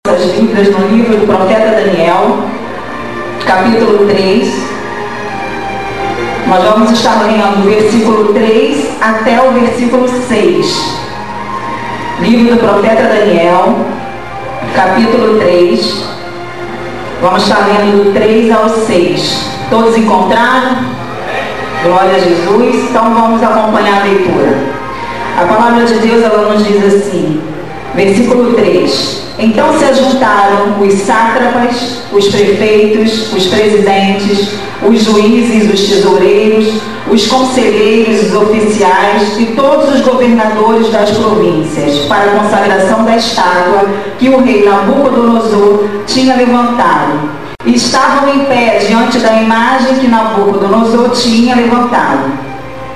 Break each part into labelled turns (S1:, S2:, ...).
S1: As Bíblias no livro do profeta Daniel, capítulo 3. Nós vamos estar lendo do versículo 3 até o versículo 6. Livro do profeta Daniel, capítulo 3. Vamos estar lendo do 3 ao 6. Todos encontraram? Glória a Jesus. Então vamos acompanhar a leitura. A palavra de Deus, ela nos diz assim, versículo 3. Então se ajuntaram os sátrapas, os prefeitos, os presidentes, os juízes, os tesoureiros, os conselheiros, os oficiais e todos os governadores das províncias para a consagração da estátua que o rei Nabucodonosor tinha levantado. E estavam em pé diante da imagem que Nabucodonosor tinha levantado.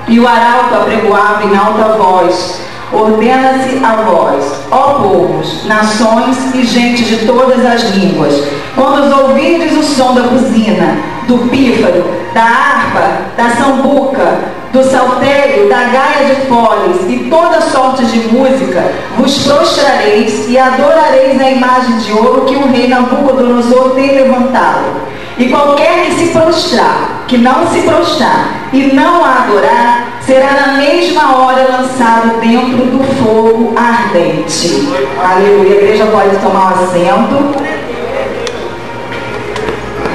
S1: E o arauto apregoava em alta voz: ordena-se a vós, ó povos, nações e gente de todas as línguas, quando os ouvirdes o som da buzina, do pífaro, da harpa, da sambuca, do saltério, da gaia de foles e toda sorte de música, vos prostrareis e adorareis a imagem de ouro que o rei Nabucodonosor tem levantado. E qualquer que se prostrar, que não se prostrar e não a adorar, será na mesma hora lançado dentro do fogo ardente. Aleluia. A igreja pode tomar um assento.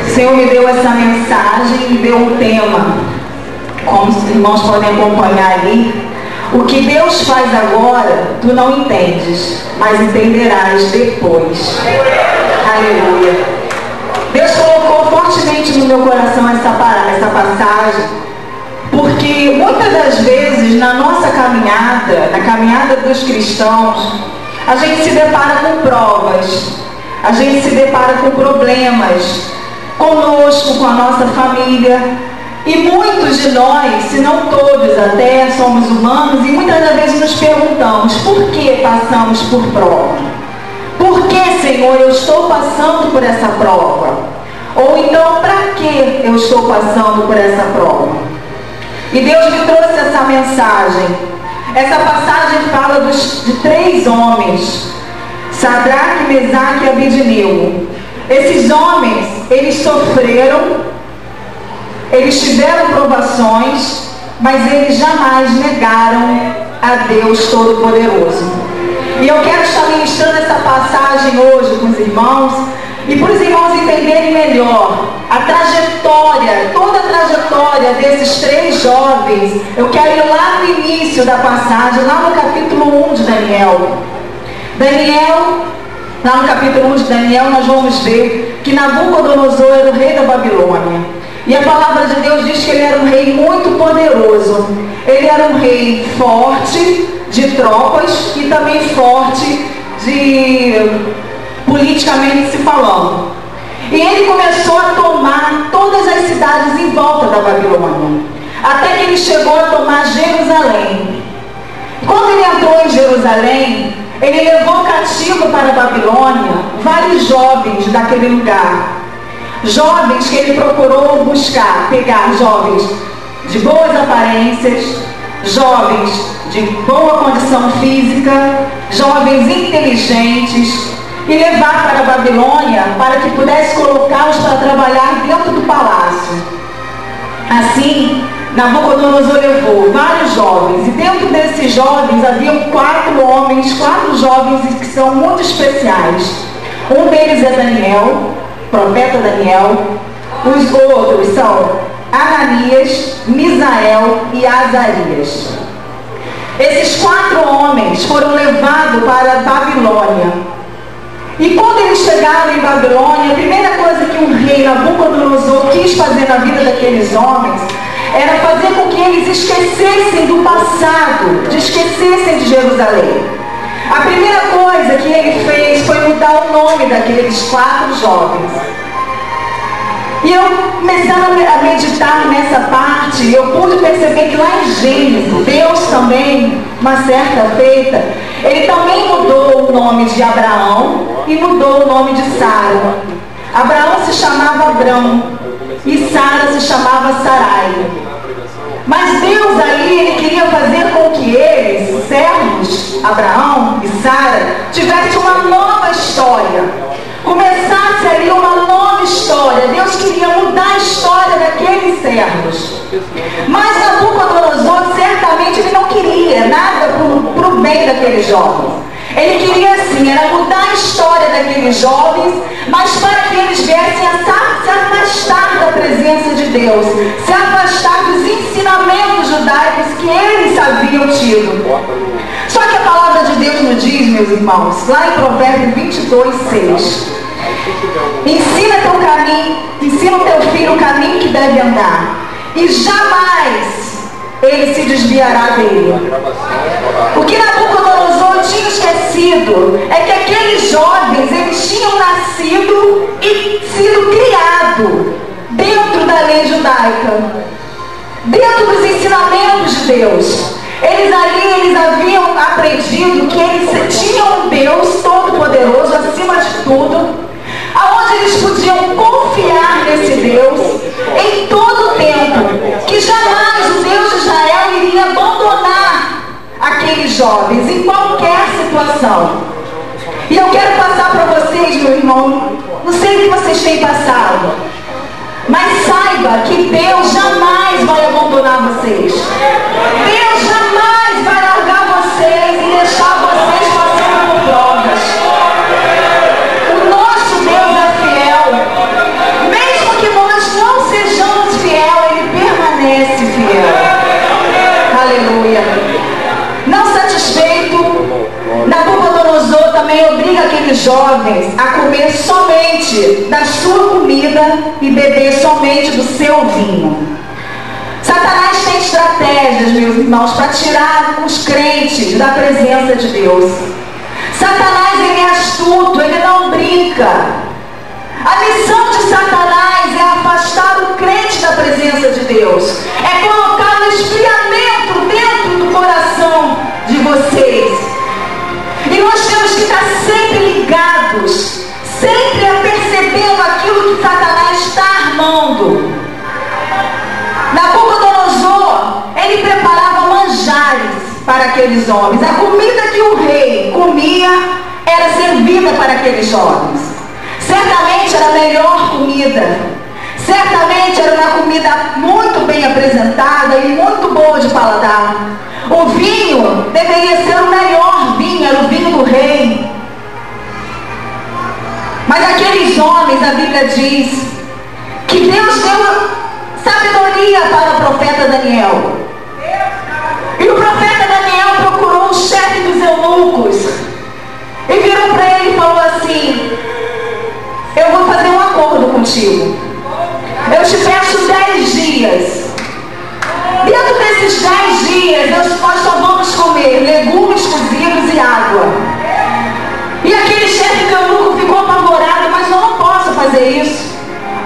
S1: O Senhor me deu essa mensagem e deu um tema, como os irmãos podem acompanhar ali. O que Deus faz agora, tu não entendes, mas entenderás depois. Aleluia. Deus colocou fortemente no meu coração essa passagem, porque muitas das vezes na nossa caminhada, na caminhada dos cristãos, a gente se depara com provas, a gente se depara com problemas, conosco, com a nossa família, e muitos de nós, se não todos até, somos humanos e muitas das vezes nos perguntamos: por que passamos por prova? Por que, Senhor, eu estou passando por essa prova? Ou então, para que eu estou passando por essa prova? E Deus me trouxe essa mensagem. Essa passagem fala de 3 homens, Sadraque, Mesaque e Abednego. Esses homens, eles sofreram, eles tiveram provações, mas eles jamais negaram a Deus Todo-Poderoso. E eu quero estar ministrando essa passagem hoje com os irmãos, e para os irmãos entenderem melhor a trajetória, toda a trajetória desses 3 jovens. Eu quero ir lá no início da passagem, lá no capítulo 1 de Daniel. Lá no capítulo 1 de Daniel, nós vamos ver que Nabucodonosor era o rei da Babilônia. E a palavra de Deus diz que ele era um rei muito poderoso. Ele era um rei forte de tropas e também forte politicamente se falando. E ele começou a tomar todas as cidades em volta da Babilônia, até que ele chegou a tomar Jerusalém. Quando ele entrou em Jerusalém, ele levou cativo para a Babilônia vários jovens daquele lugar. Jovens que ele procurou pegar jovens de boas aparências, jovens de boa condição física, jovens inteligentes, e levar para a Babilônia para que pudesse colocá-los para trabalhar dentro do palácio. Assim, Nabucodonosor levou vários jovens, e dentro desses jovens haviam 4 jovens que são muito especiais. Um deles é Daniel, profeta Daniel. Os outros são Ananias, Misael e Azarias. Esses 4 homens foram levados para a Babilônia. E quando eles chegaram em Babilônia, a primeira coisa que o rei Nabucodonosor quis fazer na vida daqueles homens era fazer com que eles esquecessem do passado, esquecessem de Jerusalém. A primeira coisa que ele fez foi mudar o nome daqueles 4 jovens. E eu, começando a meditar nessa parte, eu pude perceber que lá em Gênesis, Deus também, uma certa feita, ele também mudou o nome de Abraão e mudou o nome de Sara. Abraão se chamava Abrão e Sara se chamava Sarai. Mas Deus ali, ele queria fazer com que eles, servos, Abraão e Sara, tivessem uma nova história. servos. Mas Nabucodonosor, certamente, ele não queria nada para o bem daqueles jovens. Ele queria, sim, era mudar a história daqueles jovens, mas para que eles viessem a se afastar da presença de Deus, se afastar dos ensinamentos judaicos que eles haviam tido. Só que a palavra de Deus nos diz, meus irmãos, lá em Provérbios 22:6, ensina o teu filho o caminho que deve andar, e jamais ele se desviará dele. O que Nabucodonosor tinha esquecido é que aqueles jovens, eles tinham nascido e sido criados dentro da lei judaica, dentro dos ensinamentos de Deus. Eles haviam aprendido que eles tinham um Deus todo-poderoso acima de tudo, aonde eles podiam confiar nesse Deus em todo o tempo, que jamais o Deus de Israel iria abandonar aqueles jovens em qualquer situação. E eu quero passar para vocês, meu irmão, não sei o que vocês têm passado, mas saiba que Deus jamais vai abandonar vocês. Deus jamais vai largar vocês e deixar vocês passando por provas. O nosso Deus é fiel. Mesmo que nós não sejamos fiel, Ele permanece fiel. Aleluia. Não satisfeito, Nabucodonosor também obriga aqueles jovens a comer somente da sua comida e beber somente do seu vinho. Satanás tem estratégias, meus irmãos, para tirar os crentes da presença de Deus. Satanás, ele é astuto, ele não brinca. A missão de Satanás é afastar o crente da presença de Deus, é colocar o esfriamento dentro do coração de vocês. E nós temos que estar sempre ligados, sempre percebendo aquilo que Satanás está armando. Nabucodonosor, ele preparava manjares para aqueles homens. A comida que o rei comia era servida para aqueles jovens. Certamente era a melhor comida. Certamente era uma comida muito bem apresentada e muito boa de paladar. O vinho deveria ser o melhor vinho, era o vinho do rei. Mas aqueles homens, a Bíblia diz que Deus deu sabedoria para o profeta Daniel. E o profeta Daniel procurou o chefe dos eunucos e virou para ele e falou assim: eu vou fazer um acordo contigo. Eu te peço 10 dias. Dentro desses 10 dias, nós só vamos comer legumes cozidos e água. E aquele chefe do eunuco ficou apavorado, mas eu não posso fazer isso,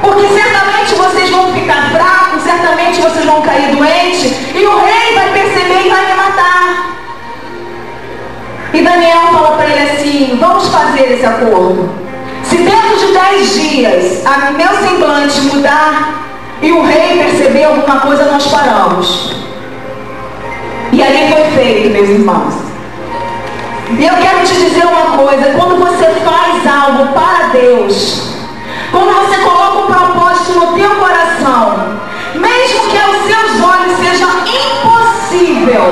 S1: porque certamente vocês vão ficar fracos, certamente vocês vão cair doentes, e o rei vai perceber e vai me matar. E Daniel fala para ele assim: vamos fazer esse acordo. Se dentro de 10 dias a meu semblante mudar e o rei perceber alguma coisa, nós paramos. E ali foi feito, meus irmãos. E eu quero te dizer uma coisa: quando você faz algo para Deus, quando você coloca um propósito no teu coração, mesmo que aos seus olhos seja impossível,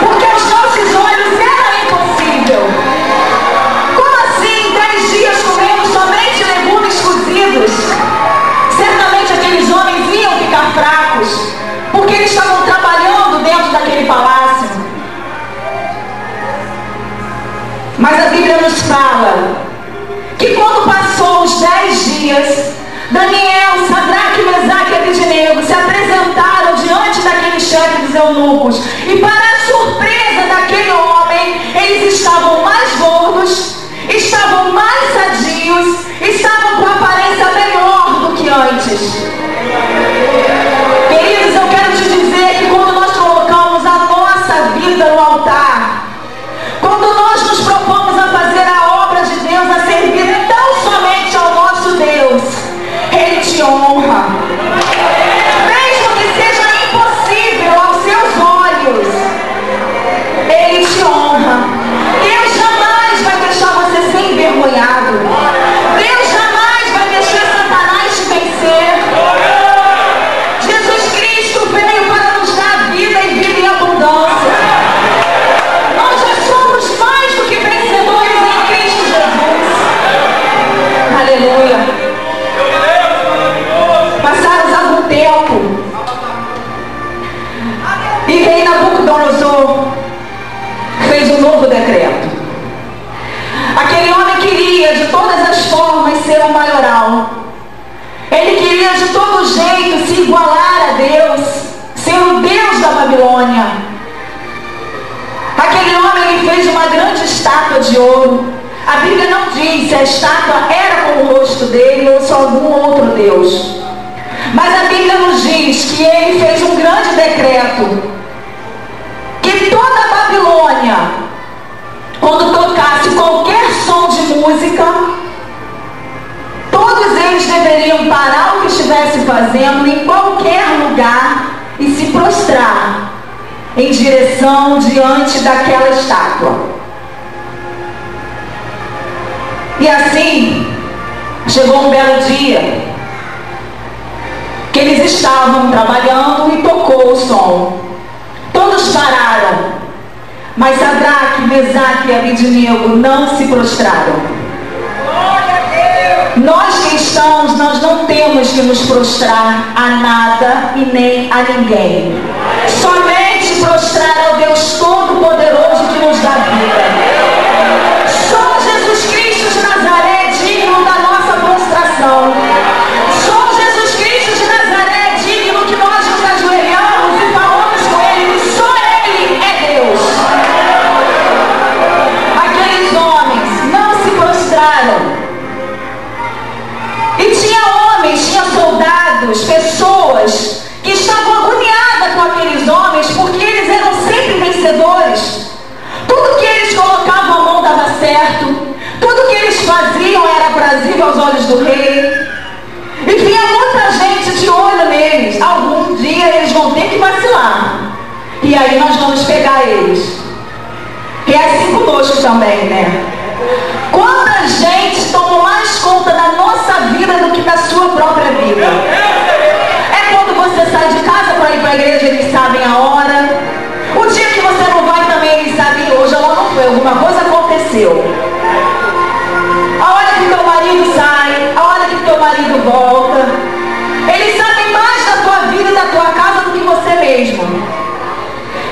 S1: porque aos nossos olhos era impossível. Como assim 10 dias comendo somente legumes cozidos? Certamente aqueles homens iam ficar fracos, porque eles estavam trabalhando dentro daquele palácio. Mas a Bíblia nos fala que quando passou os 10 dias, Daniel, Sadraque, Mesaque e Abednego se apresentaram diante daquele chefe dos eunucos. E para a surpresa daquele homem, eles estavam mais gordos, estavam mais sadios, estavam com aparência melhor do que antes. Queridos, eu quero te dizer que quando nós colocamos a nossa vida no altar, quando nós nos propomos a fazer a obra de Deus, a servir tão somente ao nosso Deus, Ele te honra. Mesmo que seja impossível aos seus olhos, Ele te honra. Deus jamais estátua de ouro. A Bíblia não diz se a estátua era com o rosto dele ou se algum outro Deus. Mas a Bíblia nos diz que ele fez um grande decreto, que toda a Babilônia, quando tocasse qualquer som de música, todos eles deveriam parar o que estivesse fazendo em qualquer lugar e se prostrar em direção diante daquela estátua. E assim, chegou um belo dia que eles estavam trabalhando e tocou o som. Todos pararam, mas Sadraque, Mesaque e Abednego não se prostraram. Nós cristãos, nós não temos que nos prostrar a nada e nem a ninguém. Somente prostrar ao Deus Todo-Poderoso que nos dá vida. Só Jesus Cristo de Nazaré é digno da nossa prostração. Só Jesus Cristo de Nazaré é digno que nós nos ajoelhamos e falamos com Ele. Só Ele é Deus. Aqueles homens não se prostraram. E tinha homens, tinha soldados, pessoas que estavam agoniadas com aqueles homens, porque eles eram sempre vencedores. Tudo que eles colocavam a mão dava certo. Tudo que eles faziam era aprazível aos olhos do rei. E vinha muita gente de olho neles. Algum dia eles vão ter que vacilar. E aí nós vamos pegar eles. E é assim conosco também, né? Quanta gente tomou mais conta da nossa vida do que da sua própria vida. É quando você sai de casa para ir para a igreja, eles sabem a hora. O dia que você não vai também, eles sabem, hoje ela não foi, alguma coisa aconteceu. A hora que teu marido sai, a hora que teu marido volta. Eles sabem mais da tua vida e da tua casa do que você mesmo.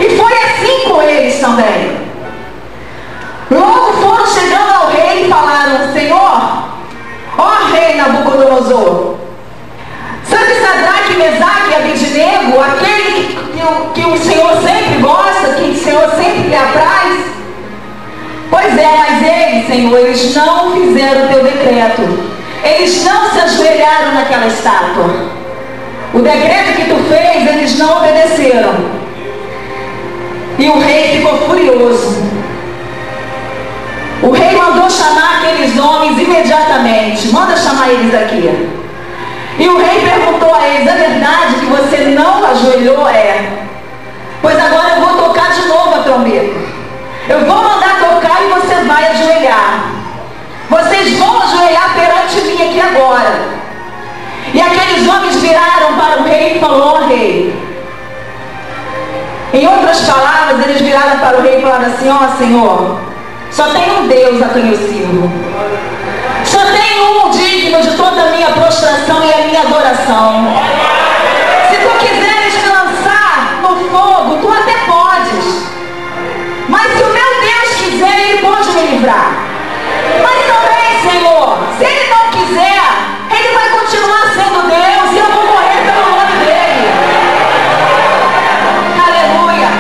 S1: E foi assim com eles também. Logo foram chegando ao rei e falaram: Senhor, ó rei Nabucodonosor, sabe Sadraque, Mesaque e Abednego, aquele que o Senhor sempre gosta, que o Senhor sempre lhe apraz? Pois é, mas eles, Senhor, eles não fizeram o teu decreto. Eles não se ajoelharam naquela estátua. O decreto que tu fez, eles não obedeceram. E o rei ficou furioso. O rei mandou chamar aqueles homens imediatamente. Manda chamar eles aqui. E o rei perguntou a eles: é verdade que você não ajoelhou? É. Pois agora eu vou tocar de novo a trombeta. Eu vou mandar tocar e você vai ajoelhar. Vocês vão ajoelhar perante mim aqui agora. E aqueles homens viraram para o rei e falaram: ó rei. Em outras palavras, eles viraram para o rei e falaram assim: ó Senhor, só tem um Deus a quem eu sirvo. Só tem um digno de toda a minha prostração e a minha adoração. Se tu quiseres me lançar no fogo, tu até podes. Mas se o meu Deus quiser, Ele pode me livrar. Mas também, Senhor, se Ele não quiser, Ele vai continuar sendo Deus e eu vou morrer pelo nome dEle. Aleluia.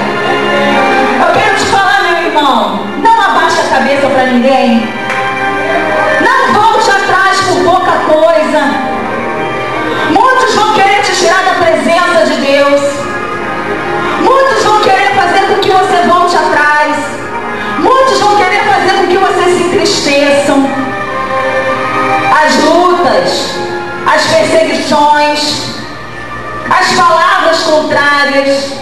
S1: Eu quero te falar, meu irmão, não abaixe a cabeça para ninguém. Não volte atrás por pouca coisa. Muitos vão querer te tirar da presença de Deus. Muitos vão querer fazer com que você volte atrás. Muitos vão querer fazer com que você se entristeçam. As lutas, as perseguições, as palavras contrárias,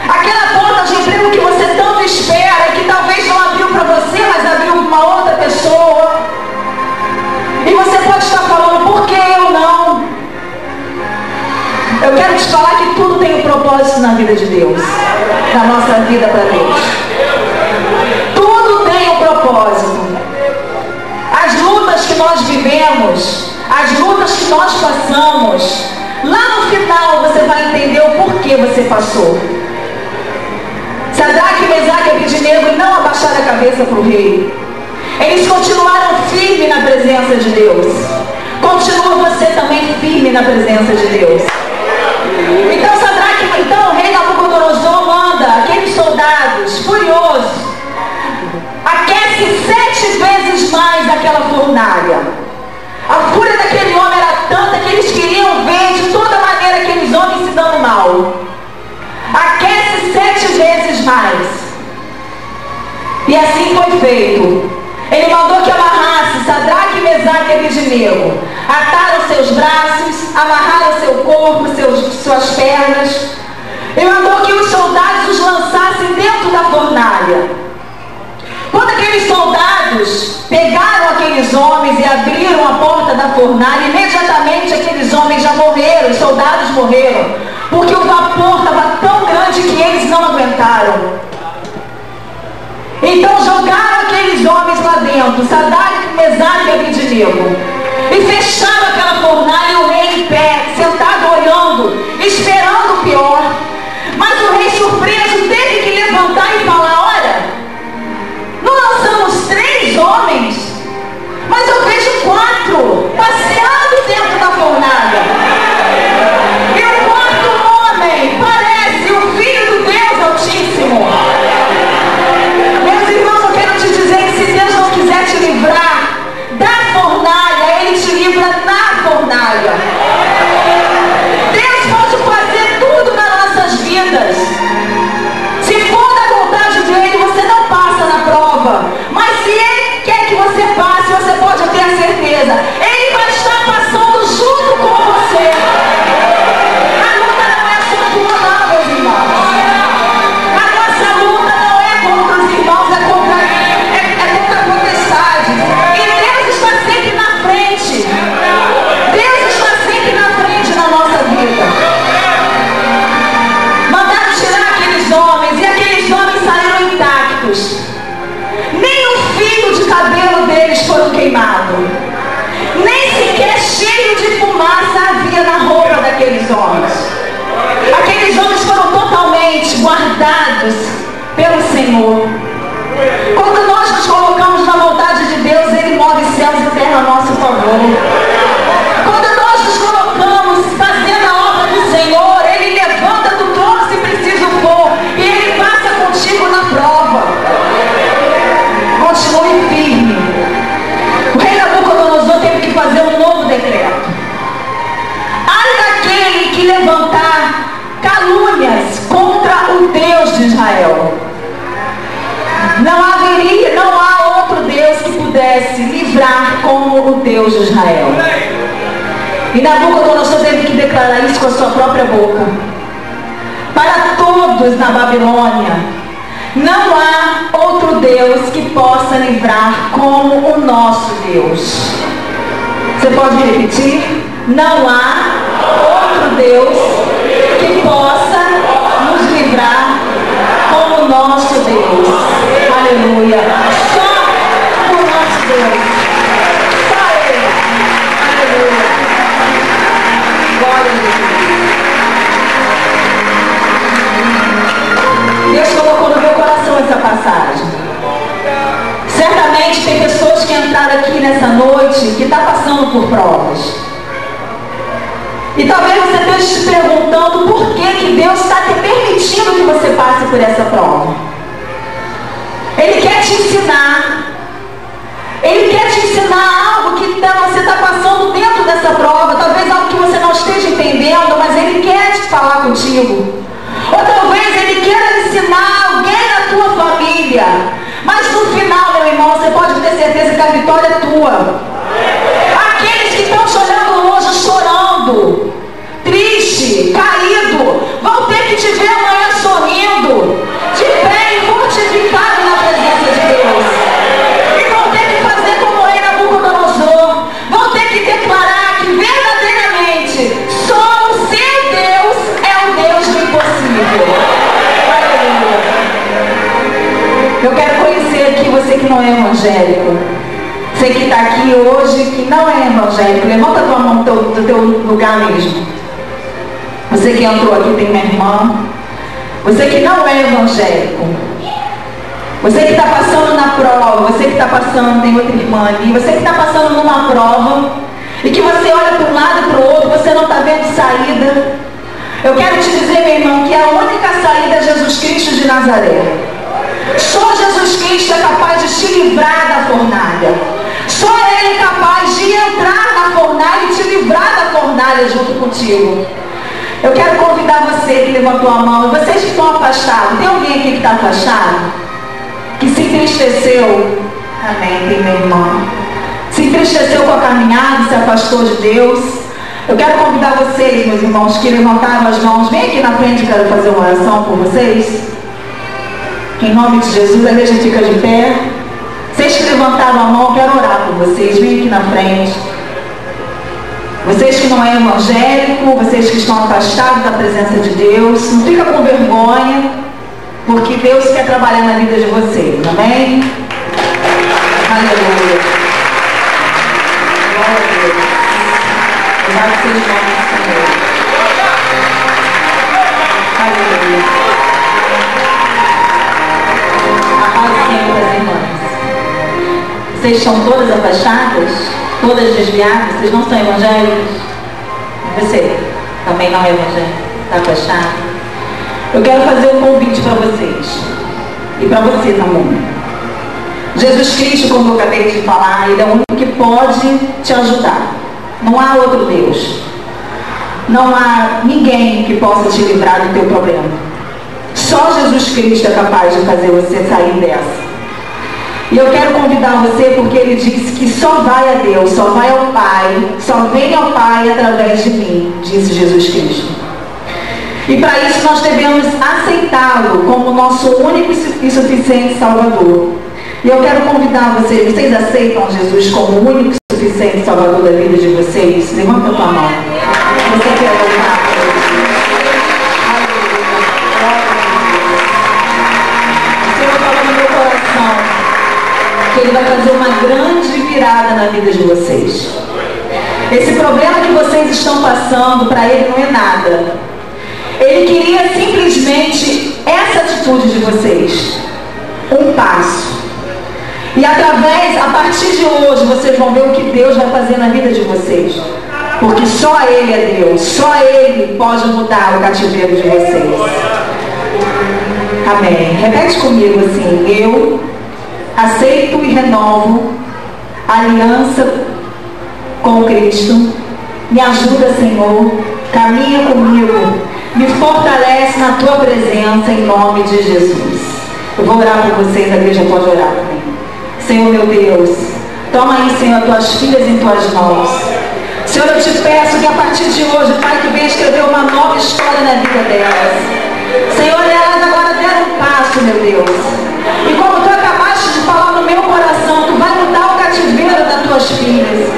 S1: aquela porta de emprego que você tanto espera e que talvez não abriu para você, mas abriu para uma outra pessoa. E você pode estar falando: por que eu não? Eu quero te falar que tudo tem um propósito na vida de Deus, na nossa vida para Deus. Tudo tem um propósito. As lutas que nós vivemos, as lutas que nós passamos, lá no final você vai entender o porquê você passou. Sadraque, Mesaque e Abednego não abaixaram a cabeça para o rei. Eles continuaram firmes na presença de Deus. Continua você também firme na presença de Deus. Então o rei Nabucodonosor manda aqueles soldados furiosos, aqueles 7 vezes mais daquela fornalha. A fúria daquele homem era tanta que eles queriam ver de toda maneira aqueles homens se dando mal. Aquece 7 vezes mais. E assim foi feito. Ele mandou que amarrasse Sadraque, Mesaque e Abednego. Ataram seus braços, amarraram seu corpo, suas pernas. Ele mandou que os soldados os lançassem dentro da fornalha. Quando aqueles soldados pegaram aqueles homens e abriram a porta da fornalha, imediatamente aqueles homens já morreram, os soldados morreram, porque o vapor estava tão grande que eles não aguentaram. Então jogaram aqueles homens lá dentro, Sadraque, Mesaque e Abednego, e fecharam aquela fornalha, e o rei em pé, sentado olhando, esperando o pior. Mas o rei, surpreso, teve que levantar e falar: olha, não lançamos 3 homens, mas eu vejo 4 passeando dentro da fornalha. E o 4º homem parece o Filho do Deus Altíssimo. Meus irmãos, eu quero te dizer que se Deus não quiser te livrar da fornalha, Ele te livra na fornalha. Deus pode fazer tudo nas nossas vidas. Se for da vontade dele, você não passa na prova. Mas se Ele quer que você passe, você pode ter a certeza, Ele vai estar passando junto com você. A luta não é só tua, não, meus irmãos. A nossa luta não é contra os irmãos, é contra potestades. E Deus está sempre na frente. Deus está sempre na frente na nossa vida. Mandaram tirar aqueles homens, e aqueles homens saíram intactos. Nem um fio de cabelo deles foram queimado. Nem sequer cheiro de fumaça havia na roupa daqueles homens. Aqueles homens foram totalmente guardados pelo Senhor. Quando nós nos colocamos na vontade de Deus, Ele move céus e terra a nosso favor. Quando nós nos colocamos fazendo a obra do Senhor, Ele levanta do trono se preciso for, e Ele passa contigo na prova. Continue firme. O rei Nabucodonosor teve que fazer um novo decreto. Ai daquele que levantar calúnias contra o Deus de Israel. Não há outro Deus que pudesse livrar como o Deus de Israel. E Nabucodonosor teve que declarar isso com a sua própria boca. Para todos na Babilônia, não há outro Deus que possa livrar como o nosso Deus. Você pode repetir? Não há outro Deus que possa nos livrar como o nosso Deus. Aleluia. Só o nosso Deus. Só Ele. Aleluia. Glória a Deus. Deus colocou no meu coração essa passagem. Certamente tem pessoas que entraram aqui nessa noite que estão passando por provas. E talvez você esteja se perguntando por que Deus está te permitindo que você passe por essa prova. Ele quer te ensinar. Ele quer te ensinar algo que você está passando dentro dessa prova. Talvez algo que você não esteja entendendo, mas Ele quer te falar contigo. Ou talvez Ele queira ensinar alguém na tua família. Mas no final, meu irmão, você pode ter certeza que a vitória é tua. Aqueles que estão te olhando longe, chorando, triste, caído, vão ter que te ver amanhã sorrindo, de pé e fortificado na presença de Deus. E vão ter que fazer como o rei Nabucodonosor. Vão ter que declarar que verdadeiramente só o seu Deus é o Deus do impossível. Aleluia. Eu quero conhecer aqui você que não é evangélico. Você que está aqui hoje que não é evangélico. Levanta a tua mão do teu lugar mesmo. Você que entrou aqui, tem minha irmã. Você que não é evangélico. Você que está passando na prova. Você que está passando, tem outra irmã ali. Você que está passando numa prova e que você olha para um lado e para o outro, você não está vendo saída. Eu quero te dizer, meu irmão, que a única saída é Jesus Cristo de Nazaré. Só Jesus Cristo é capaz de te livrar da fornalha. Só Ele é capaz de entrar na fornalha e te livrar da fornalha junto contigo. Eu quero convidar você que levantou a mão, e vocês que estão afastados, tem alguém aqui que está afastado? Que se entristeceu? Amém, tem meu irmão. Se entristeceu com a caminhada, se afastou de Deus. Eu quero convidar vocês, meus irmãos, que levantaram as mãos. Vem aqui na frente, quero fazer uma oração por vocês. Em nome de Jesus, a igreja fica de pé. Vocês que levantaram a mão, eu quero orar por vocês. Vem aqui na frente. Vocês que não é evangélico, vocês que estão afastados da presença de Deus, não fica com vergonha, porque Deus quer trabalhar na vida de vocês. Amém? Aleluia. Glória a Deus. Obrigado que vocês vão, Senhor. Aleluia. A paz do Senhor das irmãs. Vocês estão todas afastadas? Todas desviadas? Vocês não são evangélicos? Você também não é evangélico? Está afastado? Eu quero fazer um convite para vocês. E para você também. Jesus Cristo, como eu acabei de falar, Ele é o único que pode te ajudar. Não há outro Deus. Não há ninguém que possa te livrar do teu problema. Só Jesus Cristo é capaz de fazer você sair dessa. E eu quero convidar você porque Ele disse que só vai a Deus, só vai ao Pai, só vem ao Pai através de mim, disse Jesus Cristo. E para isso nós devemos aceitá-lo como nosso único e suficiente Salvador. E eu quero convidar vocês aceitam Jesus como o único e suficiente Salvador da vida de vocês? Levanta a tua mão. Você quer louvar para Jesus? O Senhor falou no meu coração que Ele vai fazer uma grande virada na vida de vocês. Esse problema que vocês estão passando, para Ele não é nada. Ele queria simplesmente essa atitude de vocês. Um passo. E a partir de hoje, vocês vão ver o que Deus vai fazer na vida de vocês. Porque só Ele é Deus. Só Ele pode mudar o cativeiro de vocês. Amém. Repete comigo assim: eu aceito e renovo a aliança com Cristo. Me ajuda, Senhor. Caminha comigo. Me fortalece na Tua presença, em nome de Jesus. Eu vou orar por vocês, a igreja pode orar também. Senhor meu Deus, toma aí, Senhor, Tuas filhas em Tuas mãos. Senhor, eu te peço que a partir de hoje, Pai, Tu venha escrever uma nova história na vida delas. Senhor, elas agora deram um passo, meu Deus. E como Tu acabaste de falar no meu coração, Tu vai mudar o cativeiro das Tuas filhas.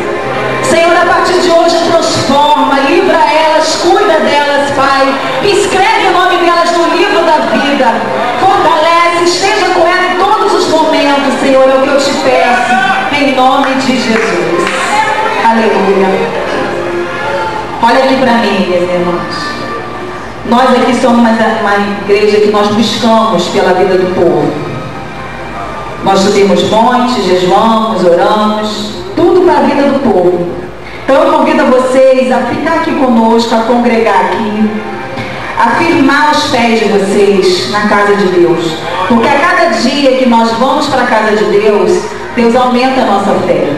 S1: Senhor, a partir de hoje, transforma, livra elas, cuida delas, Pai. Escreve o nome delas no livro da vida. Fortalece, esteja com elas em todos os momentos, Senhor, é o que eu te peço, em nome de Jesus. Aleluia. Olha aqui para mim, meus irmãos. Nós aqui somos uma igreja que nós buscamos pela vida do povo. Nós subimos montes, jejuamos, oramos, tudo para a vida do povo. Então eu convido a vocês a ficar aqui conosco, a congregar aqui, a firmar os pés de vocês na casa de Deus. Porque a cada dia que nós vamos para a casa de Deus, Deus aumenta a nossa fé.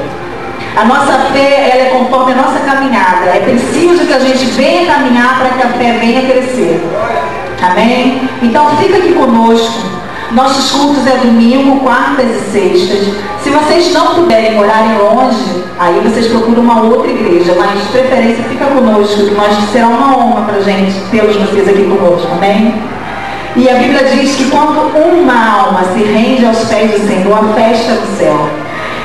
S1: A nossa fé, ela é conforme a nossa caminhada. É preciso que a gente venha caminhar para que a fé venha crescer. Amém? Então fica aqui conosco. Nossos cultos é domingo, quartas e sextas. Se vocês não puderem morar longe, aí vocês procuram uma outra igreja, mas de preferência fica conosco, que nós será uma honra para a gente tê-los vocês aqui conosco, amém? E a Bíblia diz que quando uma alma se rende aos pés do Senhor, a festa do céu.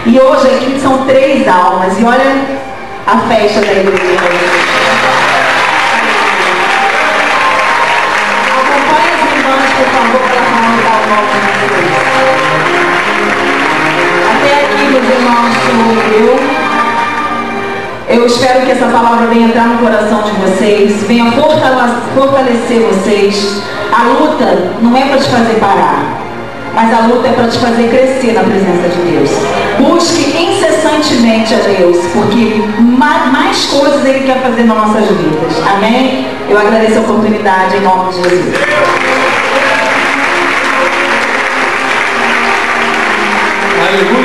S1: E hoje aqui são 3 almas, e olha a festa da igreja. Acompanhe as irmãs, por favor, para comunicar o nome de Deus. Até aqui, meus irmãos, eu espero que essa palavra venha entrar no coração de vocês, venha fortalecer vocês. A luta não é para te fazer parar, mas a luta é para te fazer crescer na presença de Deus. Busque incessantemente a Deus, porque mais coisas Ele quer fazer nas nossas vidas. Amém? Eu agradeço a oportunidade em nome de Jesus.
S2: Aleluia.